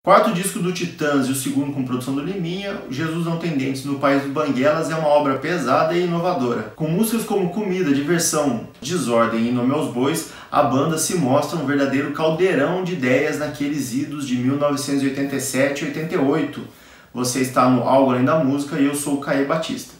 Quarto disco do Titãs e o segundo com produção do Liminha, Jesus Não Tem Dentes no País dos Banguelas é uma obra pesada e inovadora. Com músicas como Comida, Diversão, Desordem e Nome aos Bois, a banda se mostra um verdadeiro caldeirão de ideias naqueles idos de 1987 e 88. Você está no Algo Além da Música e eu sou o Caê Batista.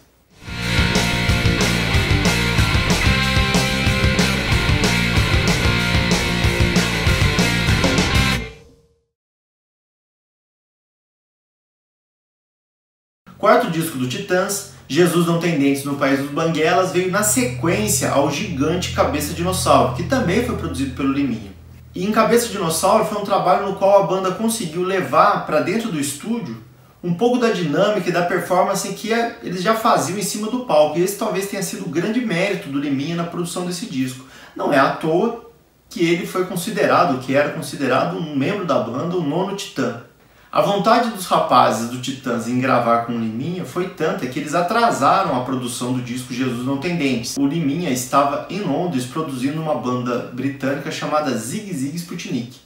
Quarto disco do Titãs, Jesus Não Tem Dentes no País dos Banguelas, veio na sequência ao gigante Cabeça Dinossauro, que também foi produzido pelo Liminha. E em Cabeça Dinossauro foi um trabalho no qual a banda conseguiu levar para dentro do estúdio um pouco da dinâmica e da performance que eles já faziam em cima do palco. E esse talvez tenha sido o grande mérito do Liminha na produção desse disco. Não é à toa que ele foi considerado, que era considerado um membro da banda, o nono Titã. A vontade dos rapazes do Titãs em gravar com o Liminha foi tanta que eles atrasaram a produção do disco Jesus Não Tem Dentes. O Liminha estava em Londres produzindo uma banda britânica chamada Zig Zig Sputnik.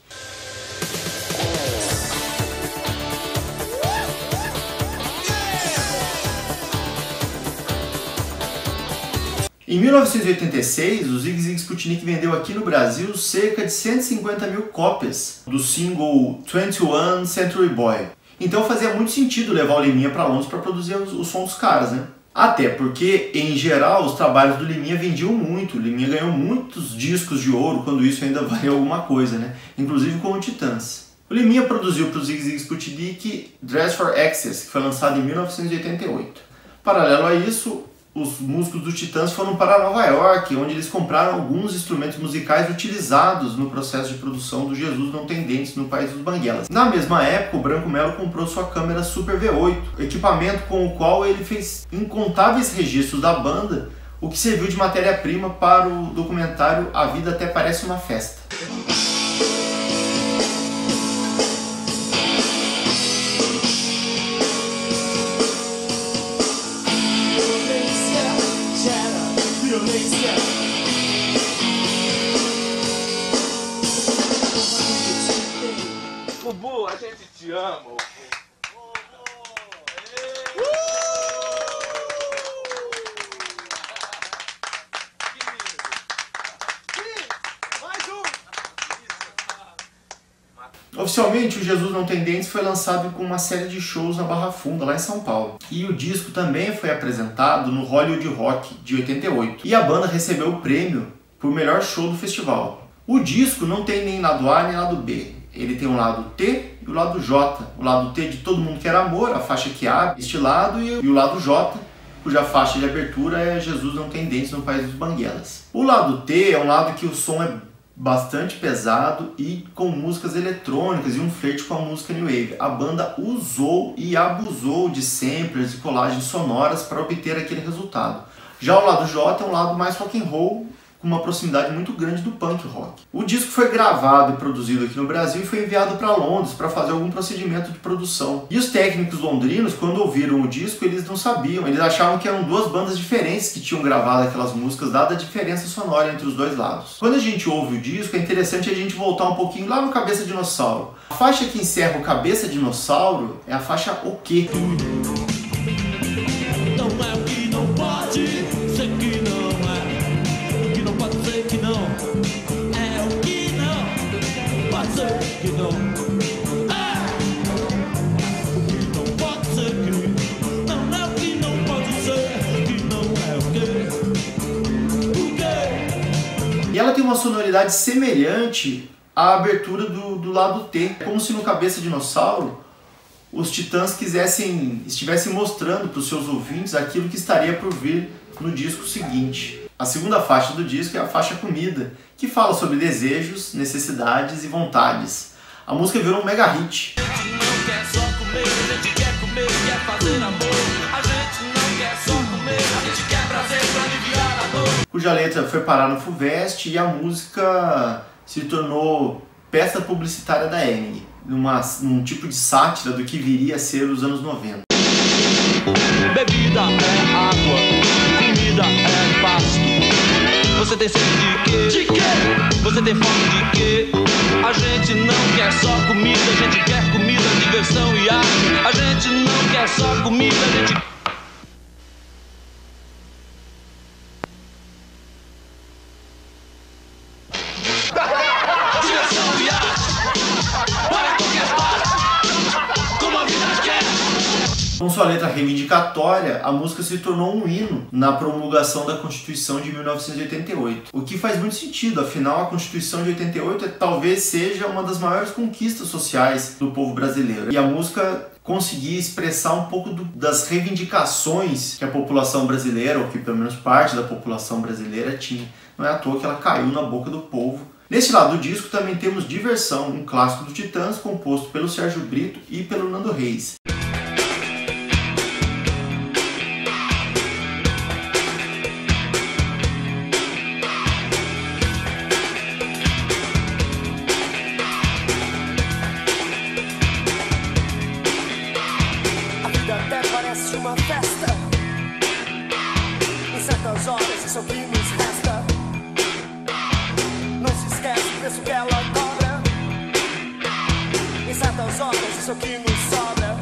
Em 1986, o Zig Zig Sputnik vendeu aqui no Brasil cerca de 150 mil cópias do single 21 Century Boy. Então fazia muito sentido levar o Liminha para Londres para produzir o som dos caras, né? Até porque, em geral, os trabalhos do Liminha vendiam muito. O Liminha ganhou muitos discos de ouro, quando isso ainda valia alguma coisa, né? Inclusive com o Titãs. O Liminha produziu para o Zig Zig Sputnik Dress for Access, que foi lançado em 1988. Paralelo a isso, os músicos do Titãs foram para Nova York, onde eles compraram alguns instrumentos musicais utilizados no processo de produção do Jesus Não Tem Dentes no País dos Banguelas. Na mesma época, o Branco Melo comprou sua câmera Super V8, equipamento com o qual ele fez incontáveis registros da banda, o que serviu de matéria-prima para o documentário A Vida Até Parece Uma Festa. Bubu, a gente te ama. Oficialmente, o Jesus Não Tem Dentes foi lançado com uma série de shows na Barra Funda, lá em São Paulo. E o disco também foi apresentado no Hollywood Rock de 88. E a banda recebeu o prêmio por melhor show do festival. O disco não tem nem lado A nem lado B. Ele tem um lado T e o lado J. O lado T de Todo Mundo Quer Amor, a faixa que abre este lado, e o lado J, cuja faixa de abertura é Jesus Não Tem Dentes no País dos Banguelas. O lado T é um lado que o som é bastante pesado e com músicas eletrônicas e um flerte com a música New Wave. A banda usou e abusou de samplers e colagens sonoras para obter aquele resultado. Já o lado J é um lado mais rock and roll, com uma proximidade muito grande do punk rock. O disco foi gravado e produzido aqui no Brasil e foi enviado para Londres para fazer algum procedimento de produção. E os técnicos londrinos, quando ouviram o disco, eles não sabiam, eles achavam que eram duas bandas diferentes que tinham gravado aquelas músicas, dada a diferença sonora entre os dois lados. Quando a gente ouve o disco, é interessante a gente voltar um pouquinho lá no Cabeça Dinossauro. A faixa que encerra o Cabeça Dinossauro é a faixa O Quê? Não é o que não pode ser que não é. O que não pode ser que não é. O que não pode ser que não é. O que não pode ser que não é. O que não pode ser que não é. O quê? E ela tem uma sonoridade semelhante à abertura do lado T. É como se no Cabeça Dinossauro os Titãs estivessem mostrando para os seus ouvintes aquilo que estaria por vir no disco seguinte. A segunda faixa do disco é a faixa Comida, que fala sobre desejos, necessidades e vontades. A música virou um mega hit. A gente não quer só comer, a gente quer comer, quer fazer amor. A gente não quer só comer, a gente quer prazer pra aliviar a dor. Cuja letra foi parar no Fuvest e a música se tornou peça publicitária da Hering, num tipo de sátira do que viria a ser os anos 90. Bebida é água, comida é pasto. Você tem sede de quê? De quê? Você tem fome de quê? A gente não quer só comida, a gente quer comida. Com sua letra reivindicatória, a música se tornou um hino na promulgação da Constituição de 1988. O que faz muito sentido, afinal a Constituição de 88 talvez seja uma das maiores conquistas sociais do povo brasileiro. E a música conseguia expressar um pouco das reivindicações que a população brasileira, ou que pelo menos parte da população brasileira tinha. Não é à toa que ela caiu na boca do povo. Nesse lado do disco também temos Diversão, um clássico do Titãs, composto pelo Sérgio Brito e pelo Nando Reis. Uma festa, em certas horas isso é o que nos resta. Não se esquece o preço que ela cobra, em certas horas isso é o que nos sobra.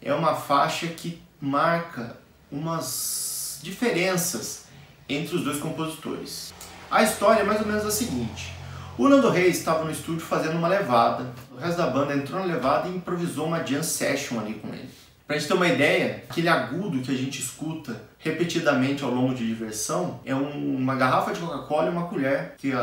É uma faixa que marca umas diferenças entre os dois compositores. A história é mais ou menos a seguinte: o Nando Reis estava no estúdio fazendo uma levada, o resto da banda entrou na levada e improvisou uma jam session ali com ele. Pra gente ter uma ideia, aquele agudo que a gente escuta repetidamente ao longo de Diversão é uma garrafa de Coca-Cola e uma colher que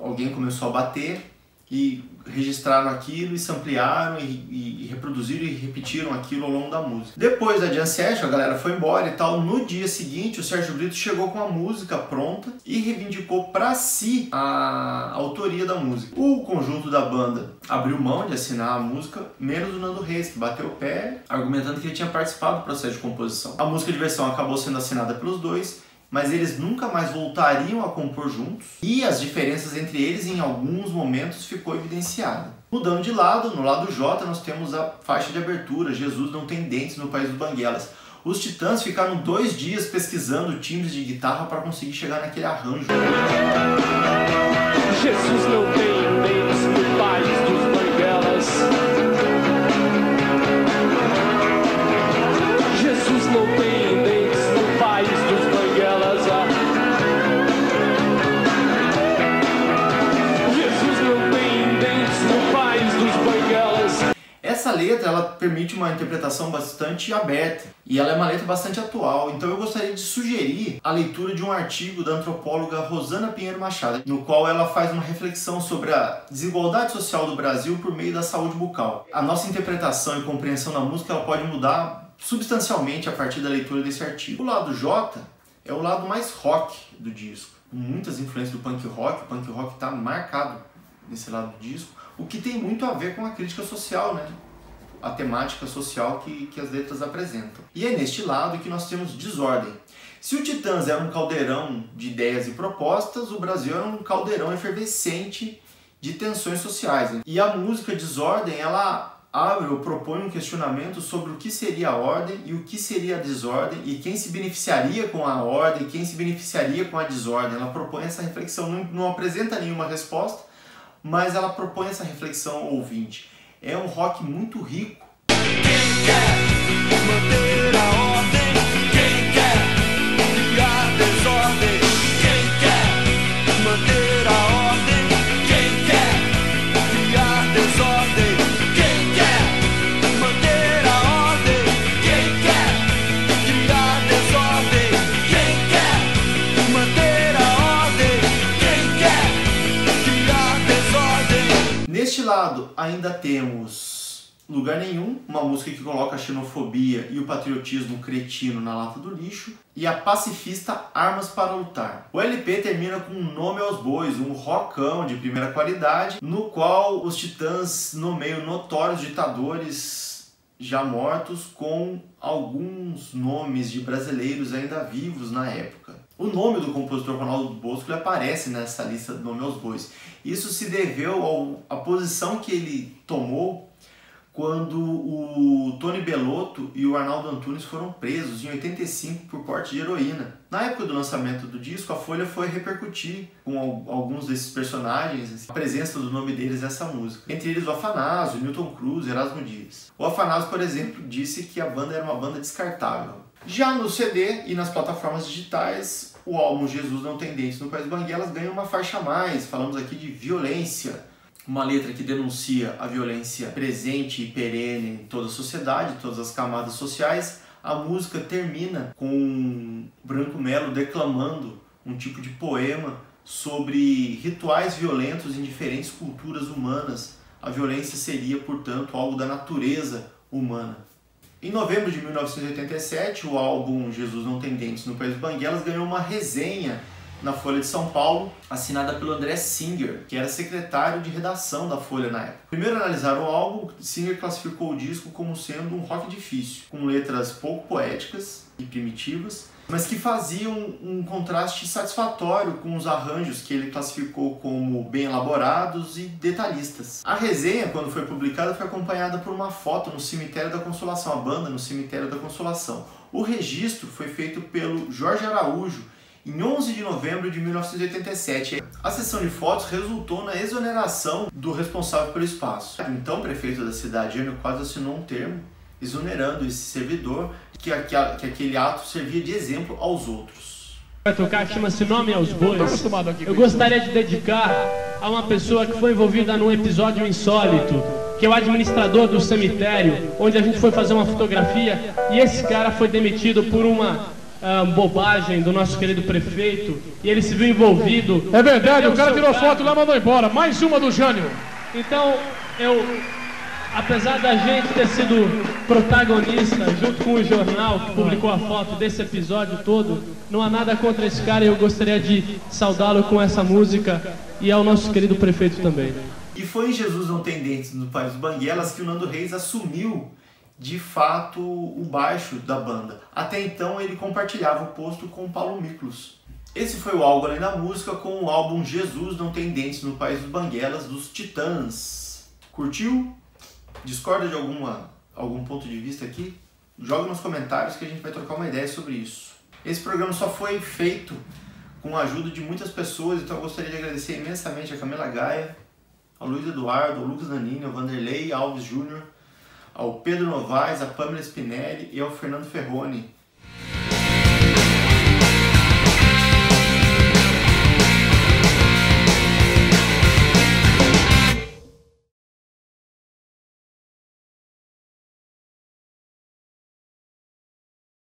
alguém começou a bater e registraram aquilo e samplearam e reproduziram e repetiram aquilo ao longo da música. Depois da jam session, a galera foi embora e tal. No dia seguinte, o Sérgio Brito chegou com a música pronta e reivindicou para si a autoria da música. O conjunto da banda abriu mão de assinar a música, menos o Nando Reis, que bateu o pé, argumentando que ele tinha participado do processo de composição. A música Diversão acabou sendo assinada pelos dois, mas eles nunca mais voltariam a compor juntos e as diferenças entre eles em alguns momentos ficou evidenciada. Mudando de lado, no lado J nós temos a faixa de abertura, Jesus Não Tem Dentes no País dos Banguelas. Os Titãs ficaram 2 dias pesquisando timbres de guitarra para conseguir chegar naquele arranjo. Jesus não tem dentes no País dos Banguelas. Jesus não tem dentes no País dos Banguelas. Essa letra ela permite uma interpretação bastante aberta e ela é uma letra bastante atual, então eu gostaria de sugerir a leitura de um artigo da antropóloga Rosana Pinheiro Machado, no qual ela faz uma reflexão sobre a desigualdade social do Brasil por meio da saúde bucal. A nossa interpretação e compreensão da música ela pode mudar substancialmente a partir da leitura desse artigo. O lado J é o lado mais rock do disco, com muitas influências do punk rock. O punk rock está marcado nesse lado do disco, o que tem muito a ver com a crítica social, né? A temática social que as letras apresentam. E é neste lado que nós temos Desordem. Se o Titãs era um caldeirão de ideias e propostas, o Brasil era um caldeirão efervescente de tensões sociais. E a música Desordem, ela abre ou propõe um questionamento sobre o que seria a ordem e o que seria a desordem e quem se beneficiaria com a ordem e quem se beneficiaria com a desordem. Ela propõe essa reflexão, não apresenta nenhuma resposta, mas ela propõe essa reflexão ao ouvinte. É um rock muito rico. Quem quer manter a ordem? Quem quer criar desordem? Quem quer manter a ordem? Quem quer criar desordem? Quem quer manter a ordem? Quem quer criar desordem? Quem quer manter a ordem? Quem quer criar desordem? Neste lado ainda temos Lugar Nenhum, uma música que coloca a xenofobia e o patriotismo cretino na lata do lixo, e a pacifista Armas para Lutar. O LP termina com Um Nome aos Bois, um rockão de primeira qualidade, no qual os Titãs nomeiam notórios ditadores já mortos com alguns nomes de brasileiros ainda vivos na época. O nome do compositor Ronaldo Bosco aparece nessa lista do Nome aos Bois. Isso se deveu à posição que ele tomou quando o Tony Bellotto e o Arnaldo Antunes foram presos em 85 por porte de heroína. Na época do lançamento do disco, a Folha foi repercutir com alguns desses personagens a presença do nome deles nessa música. Entre eles o Afanásio, Newton Cruz, Erasmo Dias. O Afanásio, por exemplo, disse que a banda era uma banda descartável. Já no CD e nas plataformas digitais, o álbum Jesus Não Tem Dentes no País Banguelas ganha uma faixa a mais. Falamos aqui de Violência. uma letra que denuncia a violência presente e perene em toda a sociedade, todas as camadas sociais. A música termina com Branco Melo declamando um tipo de poema sobre rituais violentos em diferentes culturas humanas. A violência seria, portanto, algo da natureza humana. Em novembro de 1987, o álbum Jesus Não Tem Dentes no País dos Banguelas ganhou uma resenha na Folha de São Paulo, assinada pelo André Singer, que era secretário de redação da Folha na época. Primeiro analisar o álbum, Singer classificou o disco como sendo um rock difícil, com letras pouco poéticas e primitivas, mas que faziam um contraste satisfatório com os arranjos que ele classificou como bem elaborados e detalhistas. A resenha, quando foi publicada, foi acompanhada por uma foto no Cemitério da Consolação, a banda no Cemitério da Consolação. O registro foi feito pelo Jorge Araújo em 11 de novembro de 1987. A sessão de fotos resultou na exoneração do responsável pelo espaço. Então, o prefeito da cidade, Jânio Quadros, assinou um termo exonerando esse servidor, que aquele ato servia de exemplo aos outros. Vai tocar, chama-se Nome aos Bois. Eu gostaria de dedicar a uma pessoa que foi envolvida num episódio insólito, que é o administrador do cemitério, onde a gente foi fazer uma fotografia e esse cara foi demitido por uma bobagem do nosso querido prefeito e ele se viu envolvido. É verdade, o cara tirou foto lá e mandou embora. Mais uma do Jânio. Então, apesar da gente ter sido protagonista junto com o jornal que publicou a foto desse episódio todo, não há nada contra esse cara e eu gostaria de saudá-lo com essa música e ao nosso querido prefeito também. E foi em Jesus Não Tem Dentes no País dos Banguelas que o Nando Reis assumiu de fato o baixo da banda. Até então ele compartilhava o posto com o Paulo Miklos. Esse foi o Algo Além da Música com o álbum Jesus Não Tem Dentes no País dos Banguelas dos Titãs. Curtiu? Discorda de algum ponto de vista aqui? Joga nos comentários que a gente vai trocar uma ideia sobre isso. Esse programa só foi feito com a ajuda de muitas pessoas, então eu gostaria de agradecer imensamente a Camila Gaia, ao Luiz Eduardo, ao Lucas Nanini, ao Vanderlei Alves Júnior, ao Pedro Novaes, a Pamela Spinelli e ao Fernando Ferroni